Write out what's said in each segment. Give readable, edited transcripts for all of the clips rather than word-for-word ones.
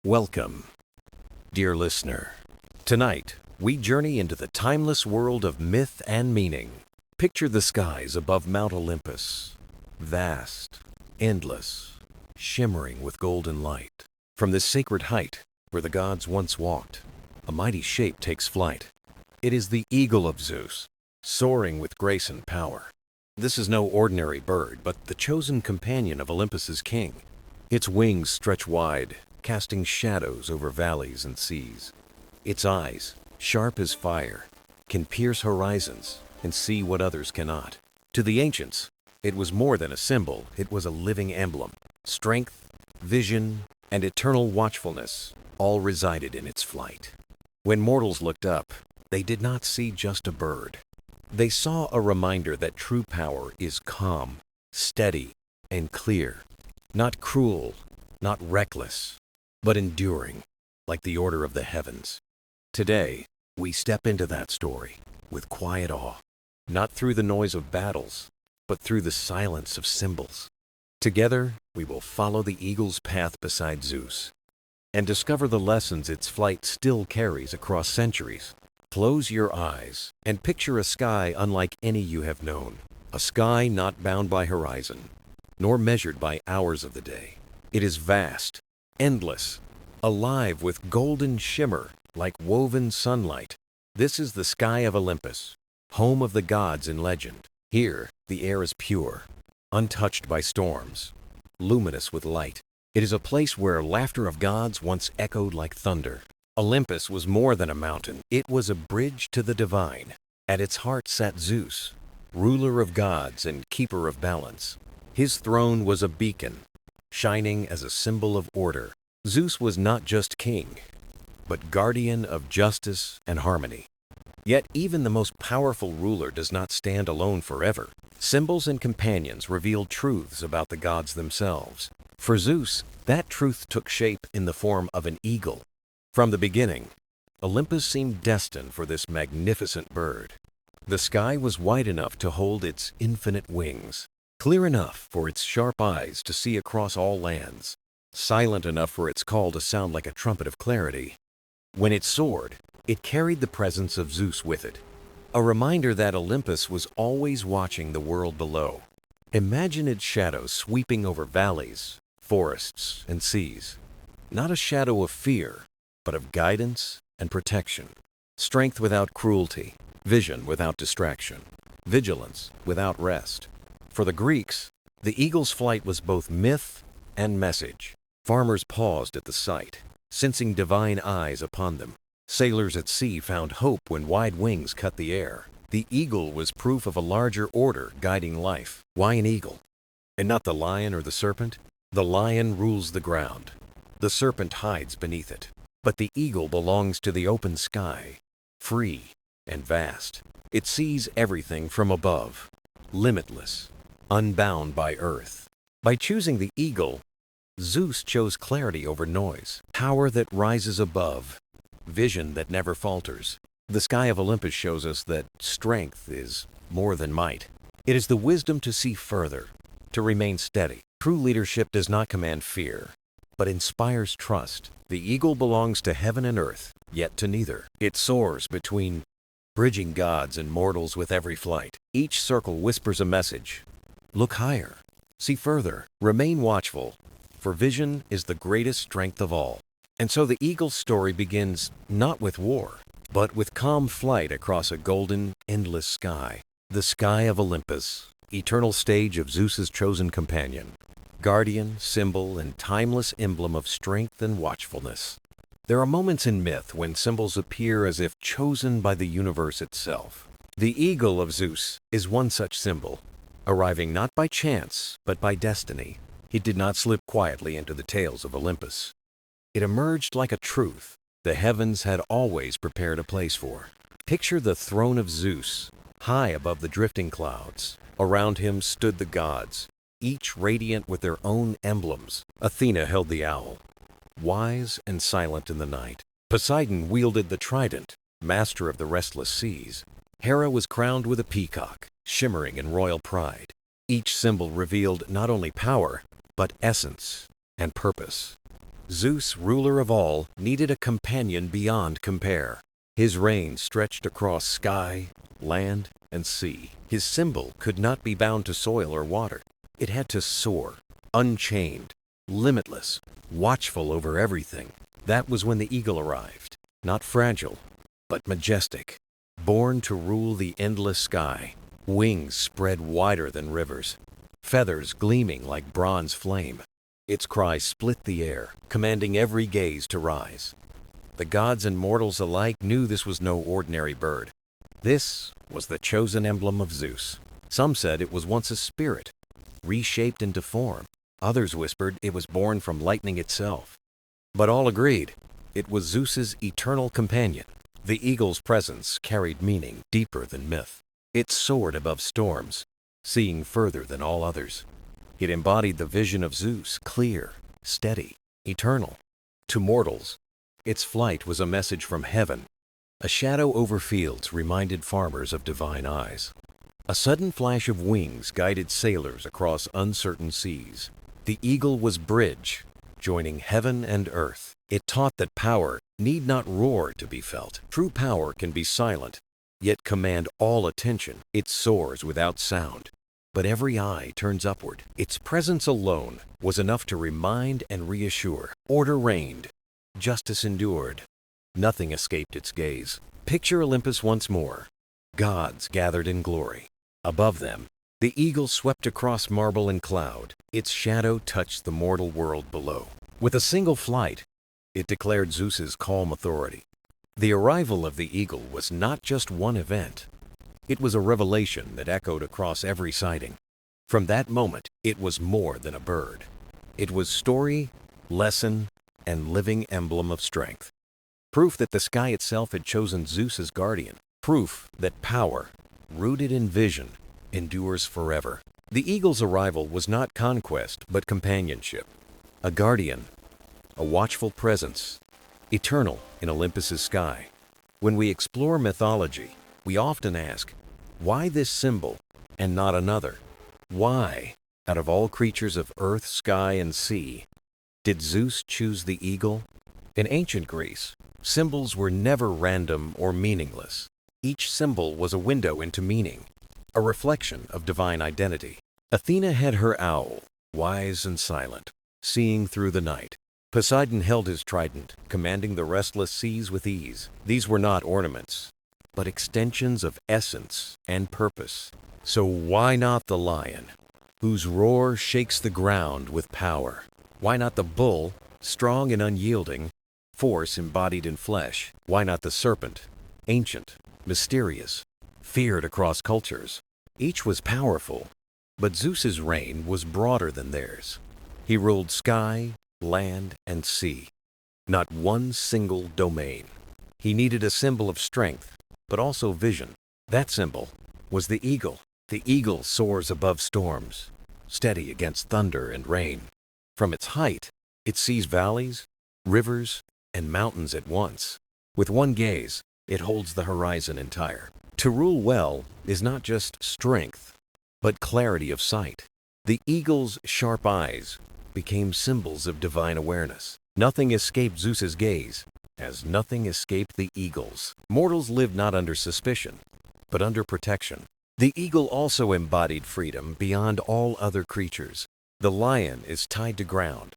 Welcome, dear listener. Tonight, we journey into the timeless world of myth and meaning. Picture the skies above Mount Olympus, vast, endless, shimmering with golden light. From this sacred height, where the gods once walked, a mighty shape takes flight. It is the Eagle of Zeus, soaring with grace and power. This is no ordinary bird, but the chosen companion of Olympus's king. Its wings stretch wide, casting shadows over valleys and seas. Its eyes, sharp as fire, can pierce horizons and see what others cannot. To the ancients, it was more than a symbol, it was a living emblem. Strength, vision, and eternal watchfulness all resided in its flight. When mortals looked up, they did not see just a bird. They saw a reminder that true power is calm, steady, and clear. Not cruel, not reckless, but enduring, like the order of the heavens. Today, we step into that story with quiet awe, not through the noise of battles, but through the silence of symbols. Together, we will follow the eagle's path beside Zeus and discover the lessons its flight still carries across centuries. Close your eyes and picture a sky unlike any you have known. A sky not bound by horizon, nor measured by hours of the day. It is vast, endless, alive with golden shimmer like woven sunlight. This is the sky of Olympus, home of the gods in legend. Here, the air is pure, untouched by storms, luminous with light. It is a place where laughter of gods once echoed like thunder. Olympus was more than a mountain. It was a bridge to the divine. At its heart sat Zeus, ruler of gods and keeper of balance. His throne was a beacon, shining as a symbol of order. Zeus was not just king, but guardian of justice and harmony. Yet even the most powerful ruler does not stand alone forever. Symbols and companions reveal truths about the gods themselves. For Zeus, that truth took shape in the form of an eagle. From the beginning, Olympus seemed destined for this magnificent bird. The sky was wide enough to hold its infinite wings, clear enough for its sharp eyes to see across all lands, silent enough for its call to sound like a trumpet of clarity. When it soared, it carried the presence of Zeus with it, a reminder that Olympus was always watching the world below. Imagine its shadow sweeping over valleys, forests, and seas. Not a shadow of fear, but of guidance and protection. Strength without cruelty, vision without distraction, vigilance without rest. For the Greeks, the eagle's flight was both myth and message. Farmers paused at the sight, sensing divine eyes upon them. Sailors at sea found hope when wide wings cut the air. The eagle was proof of a larger order guiding life. Why an eagle? And not the lion or the serpent? The lion rules the ground. The serpent hides beneath it. But the eagle belongs to the open sky, free and vast. It sees everything from above, limitless, unbound by earth. By choosing the eagle, Zeus chose clarity over noise, power that rises above, vision that never falters. The sky of Olympus shows us that strength is more than might. It is the wisdom to see further, to remain steady. True leadership does not command fear, but inspires trust. The eagle belongs to heaven and earth, yet to neither. It soars between, bridging gods and mortals with every flight. Each circle whispers a message. Look higher, see further, remain watchful, for vision is the greatest strength of all. And so the eagle's story begins not with war, but with calm flight across a golden, endless sky. The sky of Olympus, eternal stage of Zeus's chosen companion, guardian, symbol, and timeless emblem of strength and watchfulness. There are moments in myth when symbols appear as if chosen by the universe itself. The Eagle of Zeus is one such symbol, arriving not by chance, but by destiny. It did not slip quietly into the tales of Olympus. It emerged like a truth the heavens had always prepared a place for. Picture the throne of Zeus, high above the drifting clouds. Around him stood the gods, each radiant with their own emblems. Athena held the owl, wise and silent in the night. Poseidon wielded the trident, master of the restless seas. Hera was crowned with a peacock, shimmering in royal pride. Each symbol revealed not only power, but essence and purpose. Zeus, ruler of all, needed a companion beyond compare. His reign stretched across sky, land, and sea. His symbol could not be bound to soil or water. It had to soar, unchained, limitless, watchful over everything. That was when the eagle arrived, not fragile, but majestic, born to rule the endless sky, wings spread wider than rivers, feathers gleaming like bronze flame. Its cry split the air, commanding every gaze to rise. The gods and mortals alike knew this was no ordinary bird. This was the chosen emblem of Zeus. Some said it was once a spirit, reshaped into form. Others whispered it was born from lightning itself. But all agreed it was Zeus's eternal companion. The eagle's presence carried meaning deeper than myth. It soared above storms, seeing further than all others. It embodied the vision of Zeus, clear, steady, eternal. To mortals, its flight was a message from heaven. A shadow over fields reminded farmers of divine eyes. A sudden flash of wings guided sailors across uncertain seas. The eagle was bridge, joining heaven and earth. It taught that power need not roar to be felt. True power can be silent, yet command all attention. It soars without sound, but every eye turns upward. Its presence alone was enough to remind and reassure. Order reigned, justice endured. Nothing escaped its gaze. Picture Olympus once more. Gods gathered in glory. Above them, the eagle swept across marble and cloud. Its shadow touched the mortal world below. With a single flight, it declared Zeus's calm authority. The arrival of the eagle was not just one event. It was a revelation that echoed across every sighting. From that moment, it was more than a bird. It was story, lesson, and living emblem of strength. Proof that the sky itself had chosen Zeus as guardian. Proof that power, rooted in vision, endures forever. The eagle's arrival was not conquest, but companionship. A guardian, a watchful presence, eternal in Olympus's sky. When we explore mythology, we often ask, why this symbol and not another? Why, out of all creatures of earth, sky, and sea, did Zeus choose the eagle? In ancient Greece, symbols were never random or meaningless. Each symbol was a window into meaning, a reflection of divine identity. Athena had her owl, wise and silent, seeing through the night. Poseidon held his trident, commanding the restless seas with ease. These were not ornaments, but extensions of essence and purpose. So why not the lion, whose roar shakes the ground with power? Why not the bull, strong and unyielding, force embodied in flesh? Why not the serpent, ancient, mysterious, feared across cultures? Each was powerful, but Zeus's reign was broader than theirs. He ruled sky, land, and sea, not one single domain. He needed a symbol of strength, but also vision. That symbol was the eagle. The eagle soars above storms, steady against thunder and rain. From its height, it sees valleys, rivers, and mountains at once. With one gaze, it holds the horizon entire. To rule well is not just strength, but clarity of sight. The eagle's sharp eyes became symbols of divine awareness. Nothing escaped Zeus's gaze, as nothing escaped the eagle's. Mortals lived not under suspicion, but under protection. The eagle also embodied freedom beyond all other creatures. The lion is tied to ground,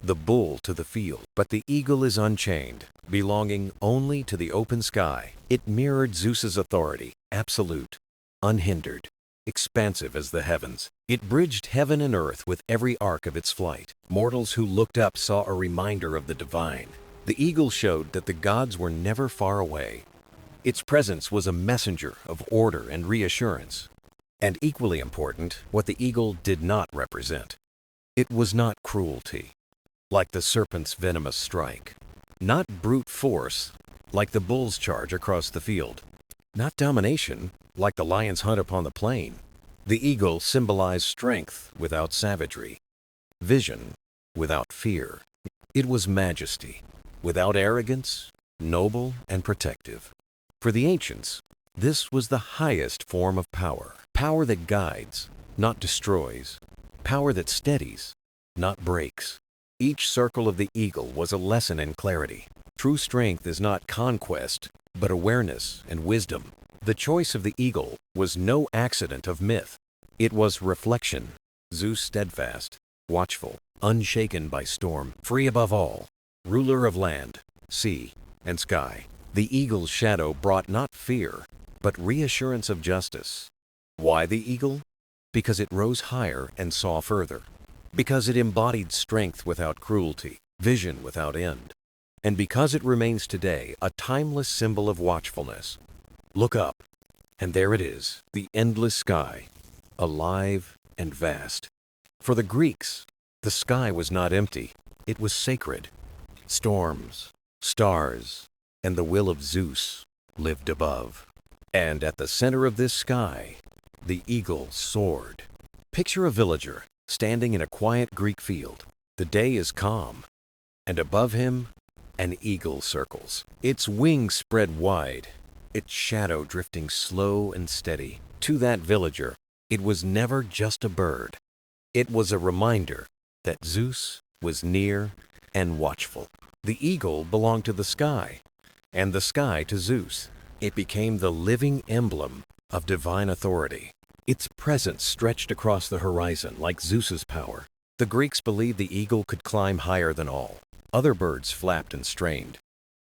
the bull to the field, but the eagle is unchained, belonging only to the open sky. It mirrored Zeus's authority, absolute, unhindered, expansive as the heavens. It bridged heaven and earth with every arc of its flight. Mortals who looked up saw a reminder of the divine. The eagle showed that the gods were never far away. Its presence was a messenger of order and reassurance. And equally important, what the eagle did not represent. It was not cruelty, like the serpent's venomous strike. Not brute force, like the bull's charge across the field. Not domination, like the lion's hunt upon the plain. The eagle symbolized strength without savagery, vision without fear. It was majesty, without arrogance, noble and protective. For the ancients, this was the highest form of power. Power that guides, not destroys. Power that steadies, not breaks. Each circle of the eagle was a lesson in clarity. True strength is not conquest, but awareness and wisdom. The choice of the eagle was no accident of myth. It was reflection. Zeus steadfast, watchful, unshaken by storm, free above all, ruler of land, sea, and sky. The eagle's shadow brought not fear, but reassurance of justice. Why the eagle? Because it rose higher and saw further. Because it embodied strength without cruelty, vision without end. And because it remains today a timeless symbol of watchfulness. Look up, and there it is, the endless sky, alive and vast. For the Greeks, the sky was not empty, it was sacred. Storms, stars, and the will of Zeus lived above. And at the center of this sky, the eagle soared. Picture a villager standing in a quiet Greek field. The day is calm, and above him, an eagle circles. Its wings spread wide, its shadow drifting slow and steady. To that villager, it was never just a bird. It was a reminder that Zeus was near and watchful. The eagle belonged to the sky, and the sky to Zeus. It became the living emblem of divine authority. Its presence stretched across the horizon like Zeus's power. The Greeks believed the eagle could climb higher than all. Other birds flapped and strained,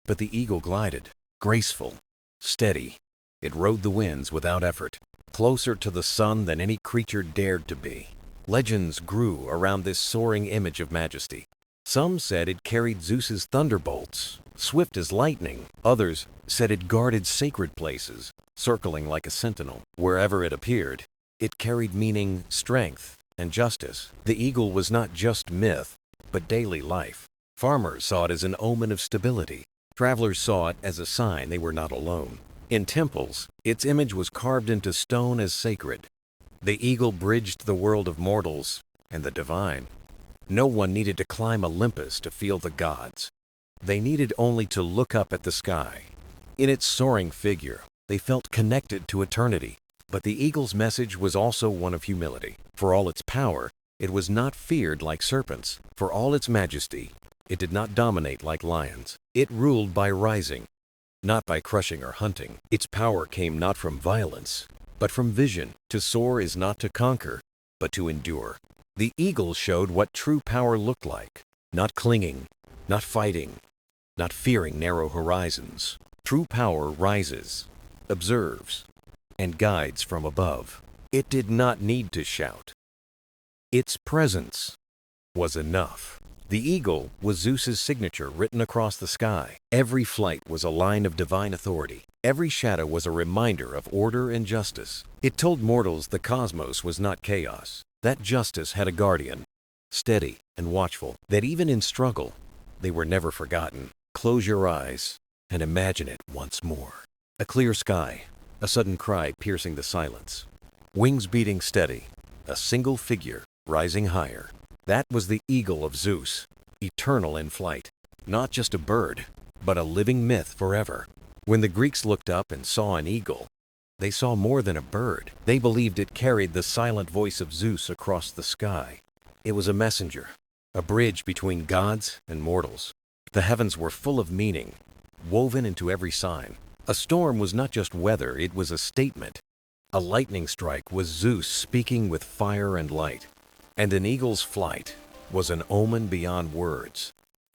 but the eagle glided, graceful, steady. It rode the winds without effort, closer to the sun than any creature dared to be. Legends grew around this soaring image of majesty. Some said it carried Zeus's thunderbolts, swift as lightning. Others said it guarded sacred places, circling like a sentinel. Wherever it appeared, it carried meaning, strength, and justice. The eagle was not just myth, but daily life. Farmers saw it as an omen of stability. Travelers saw it as a sign they were not alone. In temples, its image was carved into stone as sacred. The eagle bridged the world of mortals and the divine. No one needed to climb Olympus to feel the gods. They needed only to look up at the sky. In its soaring figure, they felt connected to eternity. But the eagle's message was also one of humility. For all its power, it was not feared like serpents. For all its majesty, it did not dominate like lions. It ruled by rising, not by crushing or hunting. Its power came not from violence, but from vision. To soar is not to conquer, but to endure. The eagle showed what true power looked like. Not clinging, not fighting, not fearing narrow horizons. True power rises, observes, and guides from above. It did not need to shout. Its presence was enough. The eagle was Zeus's signature written across the sky. Every flight was a line of divine authority. Every shadow was a reminder of order and justice. It told mortals the cosmos was not chaos, that justice had a guardian, steady and watchful, that even in struggle, they were never forgotten. Close your eyes and imagine it once more. A clear sky, a sudden cry piercing the silence. Wings beating steady, a single figure rising higher. That was the Eagle of Zeus, eternal in flight. Not just a bird, but a living myth forever. When the Greeks looked up and saw an eagle, they saw more than a bird. They believed it carried the silent voice of Zeus across the sky. It was a messenger, a bridge between gods and mortals. The heavens were full of meaning, woven into every sign. A storm was not just weather, it was a statement. A lightning strike was Zeus speaking with fire and light. And an eagle's flight was an omen beyond words.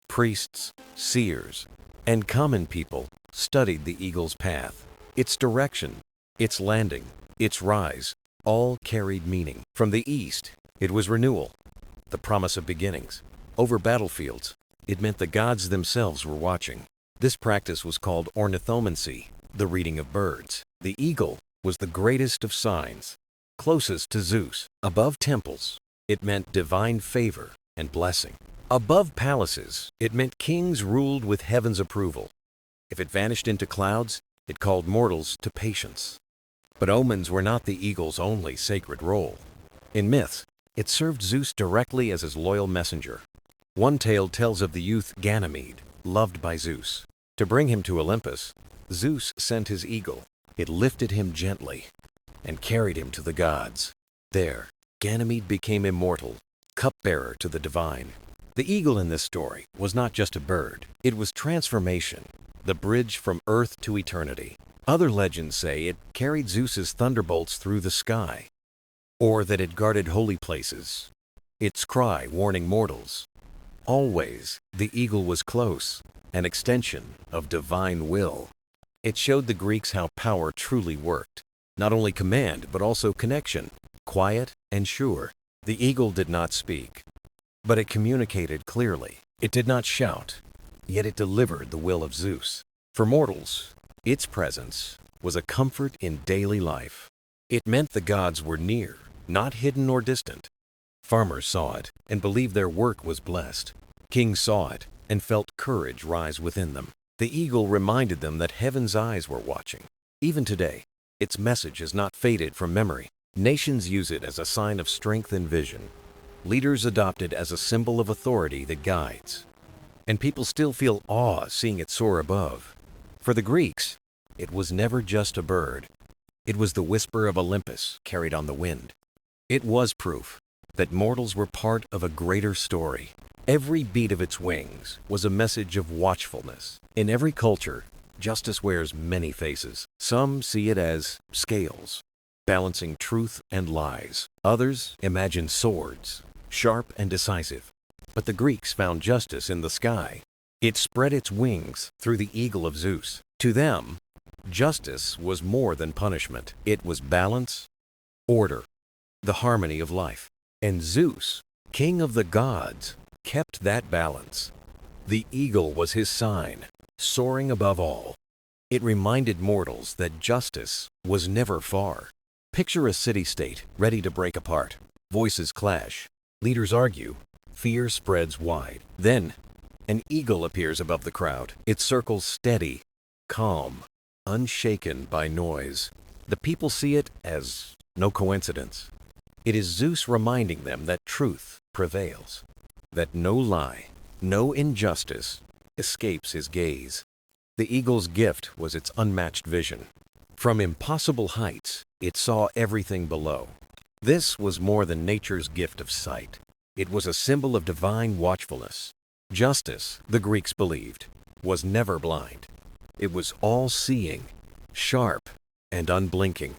Priests, seers, and common people studied the eagle's path. Its direction, its landing, its rise, all carried meaning. From the east, it was renewal, the promise of beginnings. Over battlefields, it meant the gods themselves were watching. This practice was called ornithomancy, the reading of birds. The eagle was the greatest of signs, closest to Zeus. Above temples, it meant divine favor and blessing. Above palaces, it meant kings ruled with heaven's approval. If it vanished into clouds, it called mortals to patience. But omens were not the eagle's only sacred role. In myths, it served Zeus directly as his loyal messenger. One tale tells of the youth Ganymede, loved by Zeus. To bring him to Olympus, Zeus sent his eagle. It lifted him gently and carried him to the gods. There, Ganymede became immortal, cupbearer to the divine. The eagle in this story was not just a bird, it was transformation, the bridge from earth to eternity. Other legends say it carried Zeus's thunderbolts through the sky, or that it guarded holy places, its cry warning mortals. Always, the eagle was close, an extension of divine will. It showed the Greeks how power truly worked, not only command but also connection, quiet and sure. The eagle did not speak, but it communicated clearly. It did not shout, yet it delivered the will of Zeus. For mortals, its presence was a comfort in daily life. It meant the gods were near, not hidden or distant. Farmers saw it and believed their work was blessed. Kings saw it and felt courage rise within them. The eagle reminded them that heaven's eyes were watching. Even today, its message has not faded from memory. Nations use it as a sign of strength and vision. Leaders adopt it as a symbol of authority that guides. And people still feel awe seeing it soar above. For the Greeks, it was never just a bird. It was the whisper of Olympus carried on the wind. It was proof that mortals were part of a greater story. Every beat of its wings was a message of watchfulness. In every culture, justice wears many faces. Some see it as scales, balancing truth and lies. Others imagine swords, sharp and decisive. But the Greeks found justice in the sky. It spread its wings through the Eagle of Zeus. To them, justice was more than punishment. It was balance, order, the harmony of life. And Zeus, king of the gods, kept that balance. The eagle was his sign, soaring above all. It reminded mortals that justice was never far. Picture a city-state ready to break apart. Voices clash, leaders argue, fear spreads wide. Then, an eagle appears above the crowd. It circles steady, calm, unshaken by noise. The people see it as no coincidence. It is Zeus reminding them that truth prevails, that no lie, no injustice escapes his gaze. The eagle's gift was its unmatched vision. From impossible heights, it saw everything below. This was more than nature's gift of sight. It was a symbol of divine watchfulness. Justice, the Greeks believed, was never blind. It was all-seeing, sharp, and unblinking.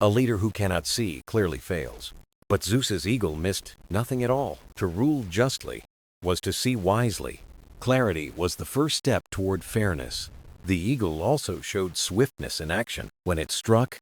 A leader who cannot see clearly fails. But Zeus's eagle missed nothing at all. To rule justly was to see wisely. Clarity was the first step toward fairness. The eagle also showed swiftness in action. When it struck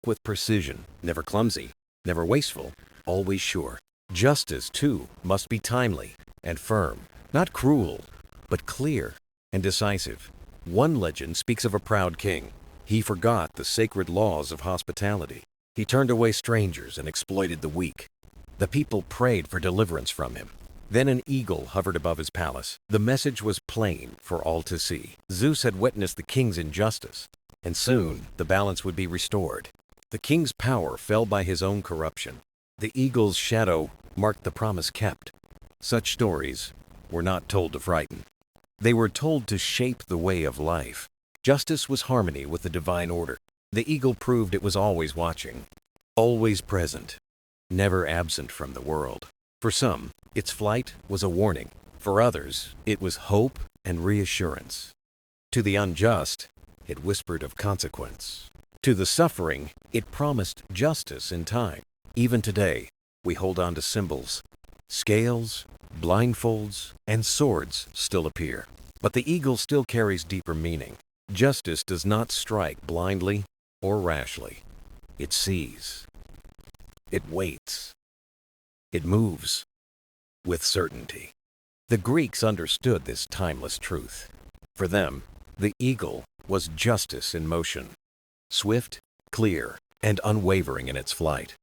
with precision, never clumsy, never wasteful, always sure. Justice, too, must be timely and firm, not cruel, but clear and decisive. One legend speaks of a proud king. He forgot the sacred laws of hospitality. He turned away strangers and exploited the weak. The people prayed for deliverance from him. Then an eagle hovered above his palace. The message was plain for all to see. Zeus had witnessed the king's injustice, and soon the balance would be restored. The king's power fell by his own corruption. The eagle's shadow marked the promise kept. Such stories were not told to frighten. They were told to shape the way of life. Justice was harmony with the divine order. The eagle proved it was always watching, always present, never absent from the world. For some, its flight was a warning. For others, it was hope and reassurance. To the unjust, it whispered of consequence. To the suffering, it promised justice in time. Even today, we hold on to symbols. Scales, blindfolds, and swords still appear. But the eagle still carries deeper meaning. Justice does not strike blindly or rashly. It sees. It waits. It moves with certainty. The Greeks understood this timeless truth. For them, the eagle was justice in motion, swift, clear, and unwavering in its flight.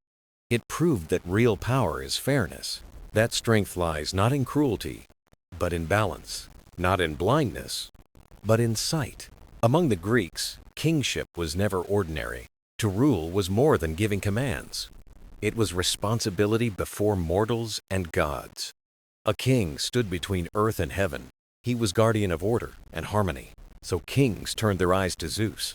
It proved that real power is fairness. That strength lies not in cruelty, but in balance, not in blindness, but in sight. Among the Greeks, kingship was never ordinary. To rule was more than giving commands. It was responsibility before mortals and gods. A king stood between earth and heaven. He was guardian of order and harmony. So kings turned their eyes to Zeus.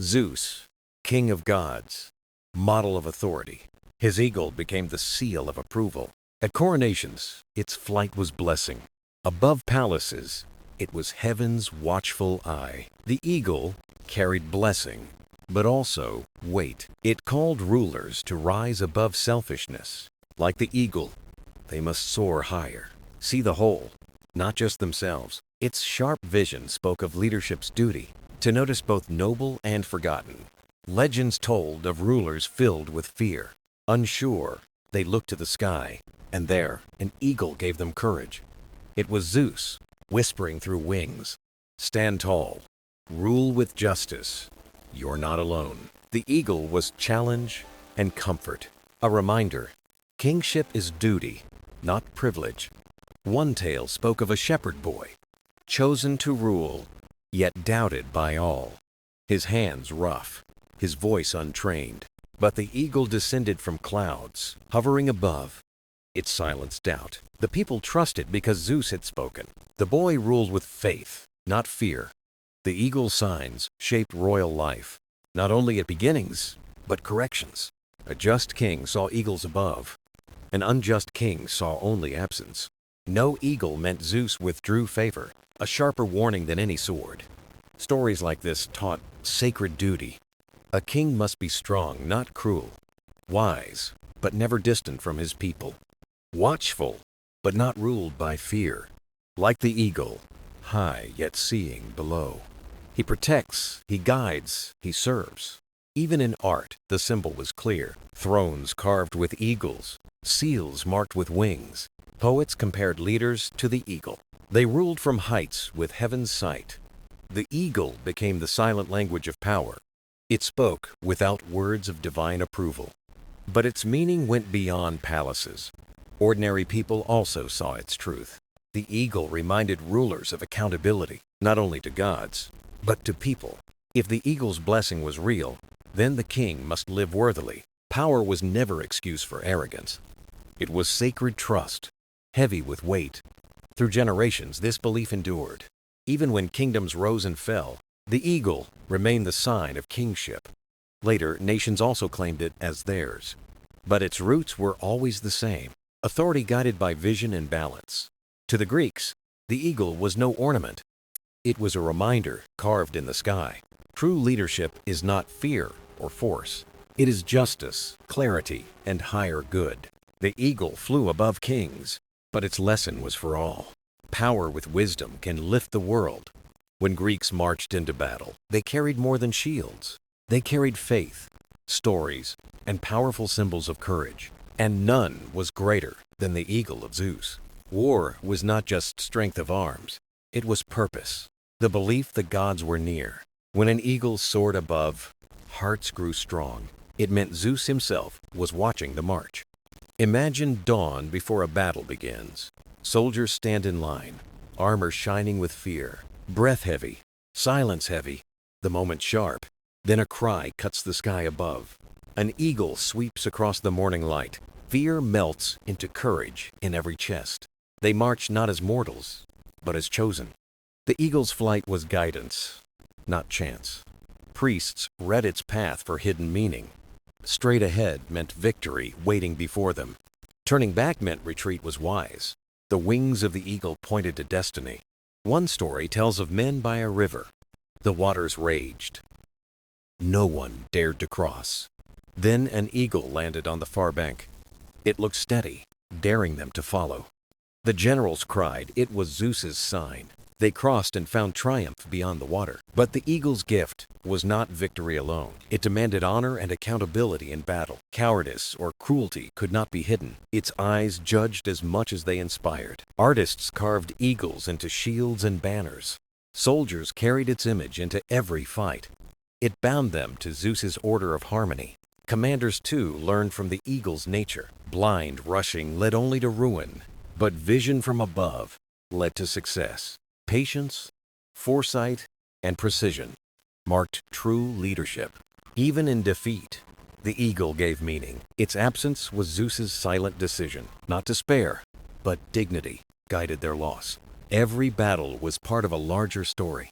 Zeus, king of gods, model of authority. His eagle became the seal of approval. At coronations, its flight was blessing. Above palaces, it was heaven's watchful eye. The eagle carried blessing, but also weight. It called rulers to rise above selfishness. Like the eagle, they must soar higher, see the whole, not just themselves. Its sharp vision spoke of leadership's duty, to notice both noble and forgotten. Legends told of rulers filled with fear. Unsure, they looked to the sky, and there, an eagle gave them courage. It was Zeus, whispering through wings, "Stand tall, rule with justice. You're not alone." The eagle was challenge and comfort, a reminder. Kingship is duty, not privilege. One tale spoke of a shepherd boy, chosen to rule, yet doubted by all. His hands rough, his voice untrained. But the eagle descended from clouds, hovering above. It silenced doubt. The people trusted because Zeus had spoken. The boy ruled with faith, not fear. The eagle's signs shaped royal life, not only at beginnings, but corrections. A just king saw eagles above. An unjust king saw only absence. No eagle meant Zeus withdrew favor, a sharper warning than any sword. Stories like this taught sacred duty. A king must be strong, not cruel. Wise, but never distant from his people. Watchful, but not ruled by fear. Like the eagle, high yet seeing below. He protects, he guides, he serves. Even in art, the symbol was clear. Thrones carved with eagles, seals marked with wings. Poets compared leaders to the eagle. They ruled from heights with heaven's sight. The eagle became the silent language of power. It spoke without words of divine approval. But its meaning went beyond palaces. Ordinary people also saw its truth. The eagle reminded rulers of accountability, not only to gods, but to people. If the eagle's blessing was real, then the king must live worthily. Power was never excuse for arrogance. It was sacred trust, heavy with weight. Through generations, this belief endured. Even when kingdoms rose and fell, the eagle remained the sign of kingship. Later, nations also claimed it as theirs. But its roots were always the same, authority guided by vision and balance. To the Greeks, the eagle was no ornament. It was a reminder carved in the sky. True leadership is not fear or force. It is justice, clarity, and higher good. The eagle flew above kings, but its lesson was for all. Power with wisdom can lift the world. When Greeks marched into battle, they carried more than shields. They carried faith, stories, and powerful symbols of courage. And none was greater than the Eagle of Zeus. War was not just strength of arms. It was purpose, the belief the gods were near. When an eagle soared above, hearts grew strong. It meant Zeus himself was watching the march. Imagine dawn before a battle begins. Soldiers stand in line, armor shining with fear, breath heavy, silence heavy, the moment sharp. Then a cry cuts the sky above. An eagle sweeps across the morning light. Fear melts into courage in every chest. They march not as mortals, but as chosen. The eagle's flight was guidance, not chance. Priests read its path for hidden meaning. Straight ahead meant victory waiting before them. Turning back meant retreat was wise. The wings of the eagle pointed to destiny. One story tells of men by a river. The waters raged. No one dared to cross. Then an eagle landed on the far bank. It looked steady, daring them to follow. The generals cried it was Zeus's sign. They crossed and found triumph beyond the water. But the eagle's gift was not victory alone. It demanded honor and accountability in battle. Cowardice or cruelty could not be hidden. Its eyes judged as much as they inspired. Artists carved eagles into shields and banners. Soldiers carried its image into every fight. It bound them to Zeus's order of harmony. Commanders, too, learned from the eagle's nature. Blind rushing led only to ruin, but vision from above led to success. Patience, foresight, and precision marked true leadership. Even in defeat, the eagle gave meaning. Its absence was Zeus's silent decision. Not despair, but dignity guided their loss. Every battle was part of a larger story.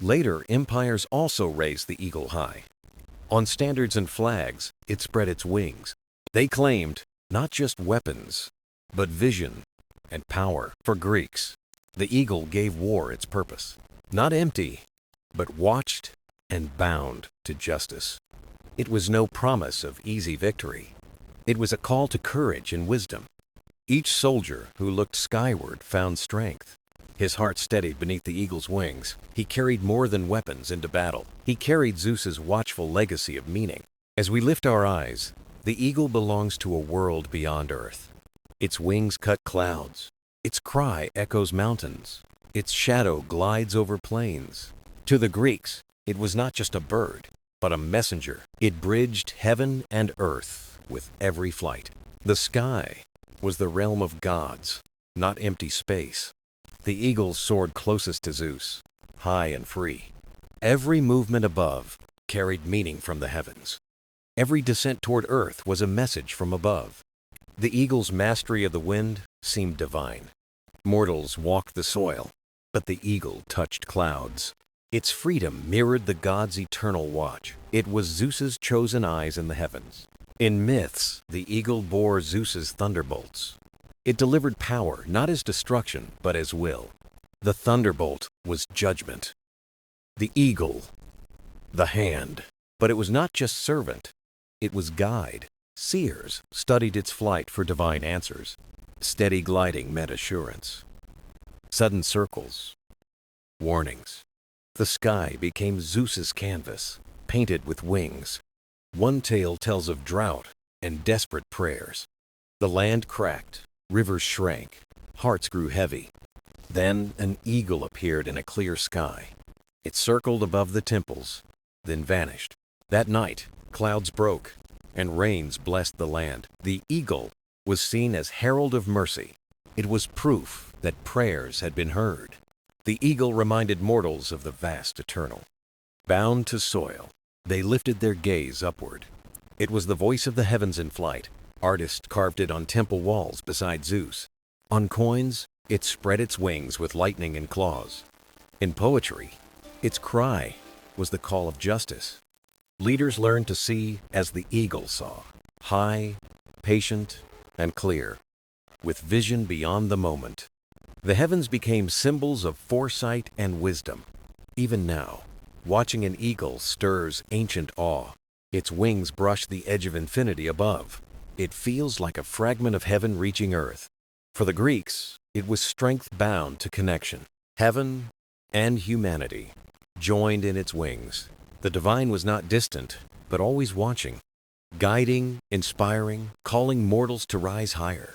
Later, empires also raised the eagle high. On standards and flags, it spread its wings. They claimed not just weapons, but vision and power. For Greeks, the eagle gave war its purpose. Not empty, but watched and bound to justice. It was no promise of easy victory. It was a call to courage and wisdom. Each soldier who looked skyward found strength. His heart steadied beneath the eagle's wings. He carried more than weapons into battle. He carried Zeus's watchful legacy of meaning. As we lift our eyes, the eagle belongs to a world beyond Earth. Its wings cut clouds. Its cry echoes mountains. Its shadow glides over plains. To the Greeks, it was not just a bird, but a messenger. It bridged heaven and earth with every flight. The sky was the realm of gods, not empty space. The eagle soared closest to Zeus, high and free. Every movement above carried meaning from the heavens. Every descent toward earth was a message from above. The eagle's mastery of the wind seemed divine. Mortals walked the soil, but the eagle touched clouds. Its freedom mirrored the gods' eternal watch. It was Zeus's chosen eyes in the heavens. In myths, the eagle bore Zeus's thunderbolts. It delivered power not as destruction, but as will. The thunderbolt was judgment. The eagle, the hand. But it was not just servant, it was guide. Seers studied its flight for divine answers. Steady gliding meant assurance. Sudden circles, warnings. The sky became Zeus's canvas, painted with wings. One tale tells of drought and desperate prayers. The land cracked, rivers shrank, hearts grew heavy. Then an eagle appeared in a clear sky. It circled above the temples, then vanished. That night, clouds broke, and rains blessed the land. The eagle was seen as herald of mercy. It was proof that prayers had been heard. The eagle reminded mortals of the vast eternal. Bound to soil, they lifted their gaze upward. It was the voice of the heavens in flight. Artists carved it on temple walls beside Zeus. On coins, it spread its wings with lightning and claws. In poetry, its cry was the call of justice. Leaders learned to see as the eagle saw, high, patient, and clear, with vision beyond the moment. The heavens became symbols of foresight and wisdom. Even now, watching an eagle stirs ancient awe. Its wings brush the edge of infinity above. It feels like a fragment of heaven reaching earth. For the Greeks, it was strength bound to connection. Heaven and humanity joined in its wings. The divine was not distant, but always watching, guiding, inspiring, calling mortals to rise higher.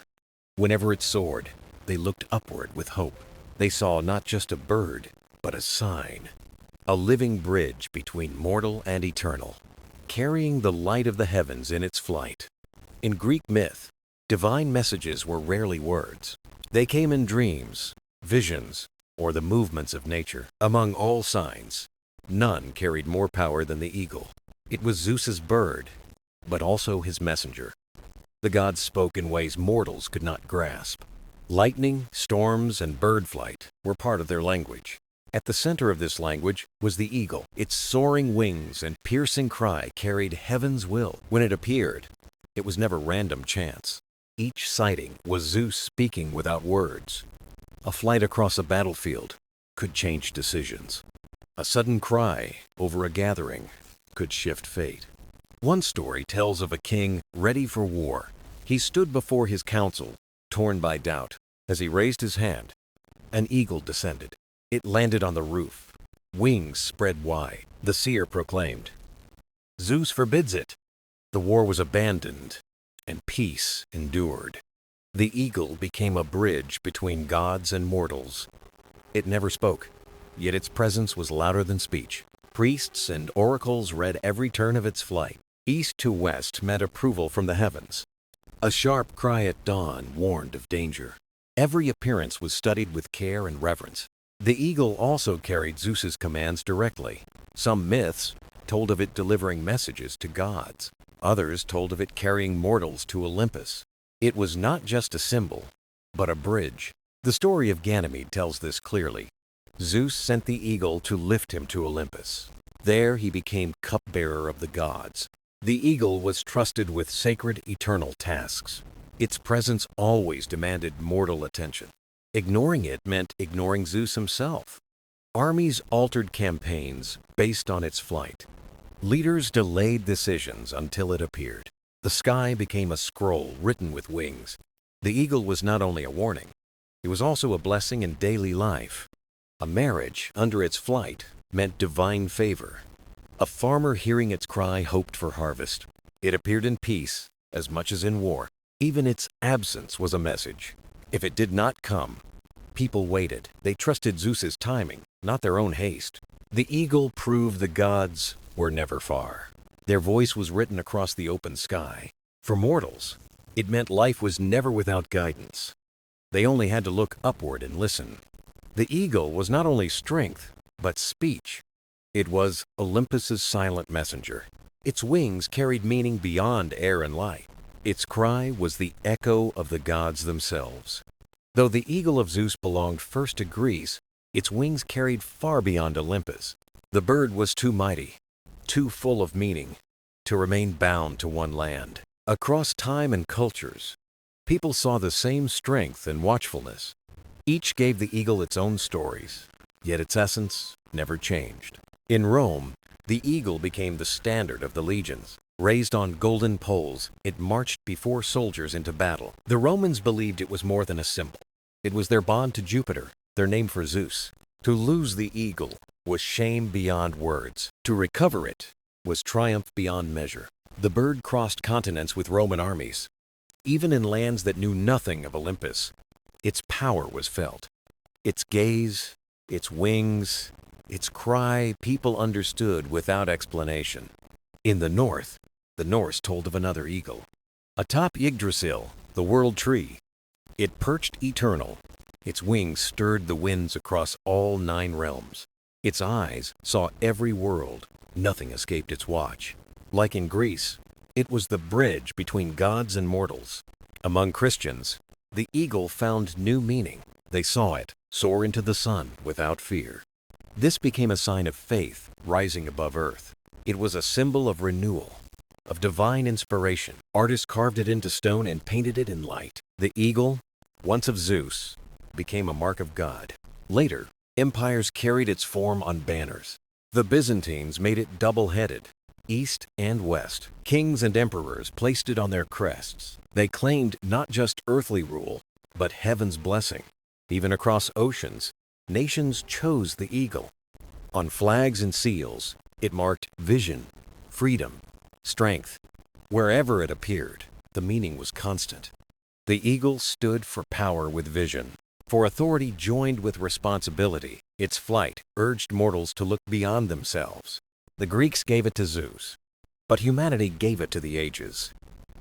Whenever it soared, they looked upward with hope. They saw not just a bird, but a sign, a living bridge between mortal and eternal, carrying the light of the heavens in its flight. In Greek myth, divine messages were rarely words. They came in dreams, visions, or the movements of nature. Among all signs, none carried more power than the eagle. It was Zeus's bird, but also his messenger. The gods spoke in ways mortals could not grasp. Lightning, storms, and bird flight were part of their language. At the center of this language was the eagle. Its soaring wings and piercing cry carried heaven's will. When it appeared, it was never random chance. Each sighting was Zeus speaking without words. A flight across a battlefield could change decisions. A sudden cry over a gathering could shift fate. One story tells of a king ready for war. He stood before his council, torn by doubt. As he raised his hand, an eagle descended. It landed on the roof. Wings spread wide. The seer proclaimed, "Zeus forbids it." The war was abandoned, and peace endured. The eagle became a bridge between gods and mortals. It never spoke, yet its presence was louder than speech. Priests and oracles read every turn of its flight. East to west meant approval from the heavens. A sharp cry at dawn warned of danger. Every appearance was studied with care and reverence. The eagle also carried Zeus's commands directly. Some myths told of it delivering messages to gods. Others told of it carrying mortals to Olympus. It was not just a symbol, but a bridge. The story of Ganymede tells this clearly. Zeus sent the eagle to lift him to Olympus. There he became cupbearer of the gods. The eagle was trusted with sacred eternal tasks. Its presence always demanded mortal attention. Ignoring it meant ignoring Zeus himself. Armies altered campaigns based on its flight. Leaders delayed decisions until it appeared. The sky became a scroll written with wings. The eagle was not only a warning, it was also a blessing in daily life. A marriage under its flight meant divine favor. A farmer hearing its cry hoped for harvest. It appeared in peace as much as in war. Even its absence was a message. If it did not come, people waited. They trusted Zeus's timing, not their own haste. The eagle proved the gods were never far. Their voice was written across the open sky. For mortals, it meant life was never without guidance. They only had to look upward and listen. The eagle was not only strength, but speech. It was Olympus's silent messenger. Its wings carried meaning beyond air and light. Its cry was the echo of the gods themselves. Though the Eagle of Zeus belonged first to Greece, its wings carried far beyond Olympus. The bird was too mighty, too full of meaning, to remain bound to one land. Across time and cultures, people saw the same strength and watchfulness. Each gave the eagle its own stories, yet its essence never changed. In Rome, the eagle became the standard of the legions. Raised on golden poles, it marched before soldiers into battle. The Romans believed it was more than a symbol. It was their bond to Jupiter, their name for Zeus. To lose the eagle was shame beyond words. To recover it was triumph beyond measure. The bird crossed continents with Roman armies. Even in lands that knew nothing of Olympus, its power was felt. Its gaze, its wings, its cry people understood without explanation. In the north, the Norse told of another eagle. Atop Yggdrasil, the world tree, it perched eternal. Its wings stirred the winds across all 9 realms. Its eyes saw every world. Nothing escaped its watch. Like in Greece, it was the bridge between gods and mortals. Among Christians, the eagle found new meaning. They saw it soar into the sun without fear. This became a sign of faith rising above earth. It was a symbol of renewal, of divine inspiration. Artists carved it into stone and painted it in light. The eagle, once of Zeus, became a mark of God. Later, empires carried its form on banners. The Byzantines made it double-headed, east and west. Kings and emperors placed it on their crests. They claimed not just earthly rule, but heaven's blessing. Even across oceans, nations chose the eagle. On flags and seals, it marked vision, freedom, strength. Wherever it appeared, the meaning was constant. The eagle stood for power with vision, for authority joined with responsibility. Its flight urged mortals to look beyond themselves. The Greeks gave it to Zeus, but humanity gave it to the ages.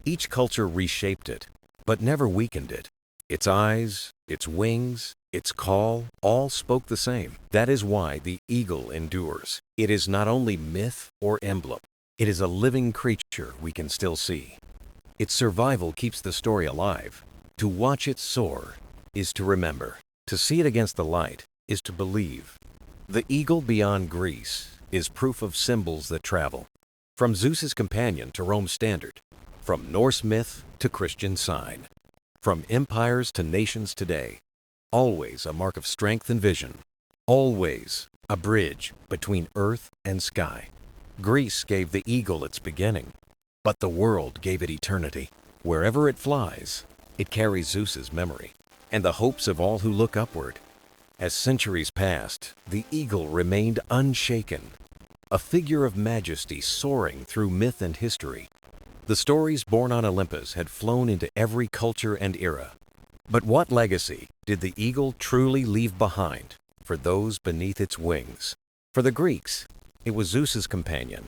Each culture reshaped it, but never weakened it. Its eyes, its wings, its call, all spoke the same. That is why the eagle endures. It is not only myth or emblem. It is a living creature we can still see. Its survival keeps the story alive. To watch it soar is to remember. To see it against the light is to believe. The eagle beyond Greece is proof of symbols that travel. From Zeus's companion to Rome's standard. From Norse myth to Christian sign. From empires to nations today. Always a mark of strength and vision. Always a bridge between earth and sky. Greece gave the eagle its beginning, but the world gave it eternity. Wherever it flies, it carries Zeus's memory and the hopes of all who look upward. As centuries passed, the eagle remained unshaken, a figure of majesty soaring through myth and history. The stories born on Olympus had flown into every culture and era. But what legacy did the eagle truly leave behind for those beneath its wings? For the Greeks, it was Zeus's companion,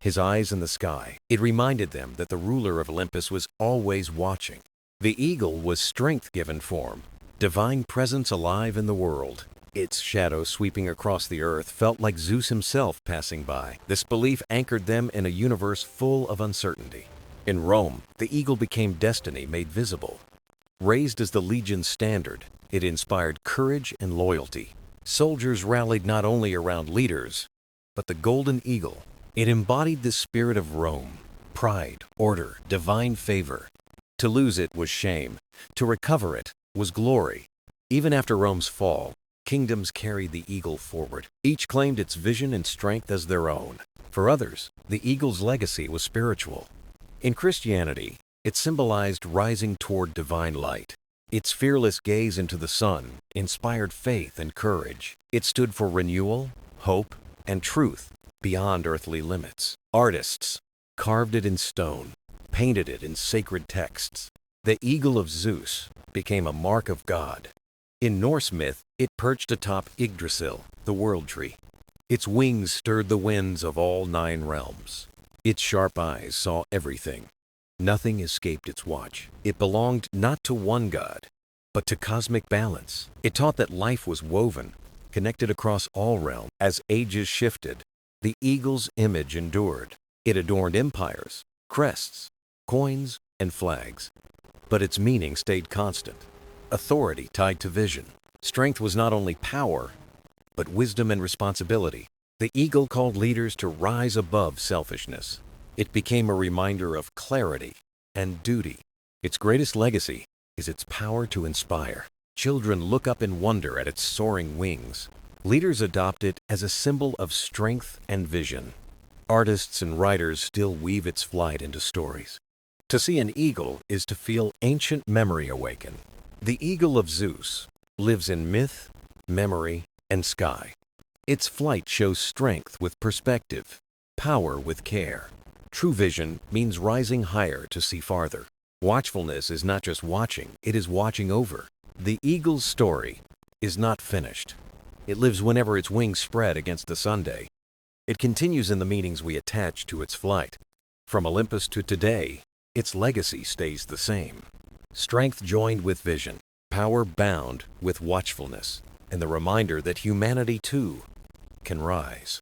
his eyes in the sky. It reminded them that the ruler of Olympus was always watching. The eagle was strength-given form, divine presence alive in the world. Its shadow sweeping across the earth felt like Zeus himself passing by. This belief anchored them in a universe full of uncertainty. In Rome, the eagle became destiny made visible. Raised as the legion's standard, it inspired courage and loyalty. Soldiers rallied not only around leaders, but the golden eagle. It embodied the spirit of Rome, pride, order, divine favor. To lose it was shame. To recover it was glory. Even after Rome's fall, kingdoms carried the eagle forward. Each claimed its vision and strength as their own. For others, the eagle's legacy was spiritual. In Christianity, it symbolized rising toward divine light. Its fearless gaze into the sun inspired faith and courage. It stood for renewal, hope, and truth beyond earthly limits. Artists carved it in stone, painted it in sacred texts. The Eagle of Zeus became a mark of God. In Norse myth, it perched atop Yggdrasil, the world tree. Its wings stirred the winds of all 9 realms. Its sharp eyes saw everything. Nothing escaped its watch. It belonged not to one god, but to cosmic balance. It taught that life was woven, connected across all realms. As ages shifted, the eagle's image endured. It adorned empires, crests, coins, and flags. But its meaning stayed constant. Authority tied to vision. Strength was not only power, but wisdom and responsibility. The eagle called leaders to rise above selfishness. It became a reminder of clarity and duty. Its greatest legacy is its power to inspire. Children look up in wonder at its soaring wings. Leaders adopt it as a symbol of strength and vision. Artists and writers still weave its flight into stories. To see an eagle is to feel ancient memory awaken. The Eagle of Zeus lives in myth, memory, and sky. Its flight shows strength with perspective, power with care. True vision means rising higher to see farther. Watchfulness is not just watching, it is watching over. The eagle's story is not finished. It lives whenever its wings spread against the Sunday. It continues in the meanings we attach to its flight. From Olympus to today, its legacy stays the same. Strength joined with vision, power bound with watchfulness, and the reminder that humanity too can rise.